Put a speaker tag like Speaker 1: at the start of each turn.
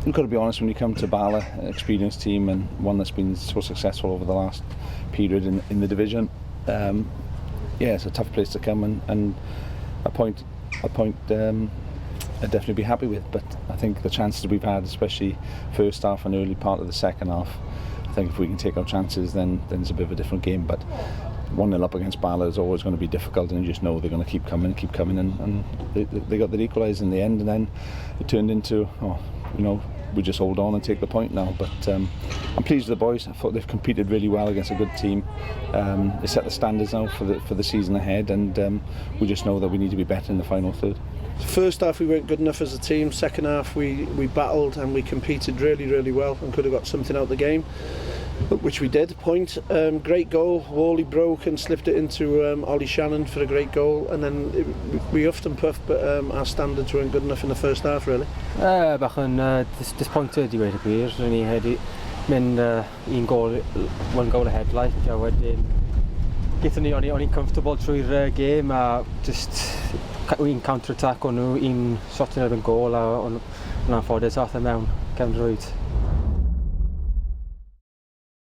Speaker 1: You've got to be honest, when you come to Bala, an experienced team and one that's been so successful over the last period in the division, it's a tough place to come, and a point I'd definitely be happy with. But I think the chances we've had, especially first half and early part of the second half, I think if we can take our chances, then it's a bit of a different game. But 1-0 up against Bala is always going to be difficult, and you just know they're going to keep coming, and they got the equaliser in the end, and then it turned into, we just hold on and take the point now. But I'm pleased with the boys. I thought they've competed really well against a good team. They set the standards now for the season ahead, and we just know that we need to be better in the final third.
Speaker 2: First half we weren't good enough as a team. Second half we battled and we competed really, really well and could have got something out of the game, which we did. Point. Great goal. Wally broke and slipped it into Ollie Shannon for a great goal, and then we huffed and puffed, but our standards weren't good enough in the first half really.
Speaker 3: Bach yn disappointed I dweud y gwir. Rwy'n ni wedi mynd one goal ahead like, a wedyn gaethon ni, o'n i'n comfortable trwy'r game, a just un counter-attack o'n nhw, un shot yn erbyn gol, a o'n anffodus ath e mewn Pêl-droed.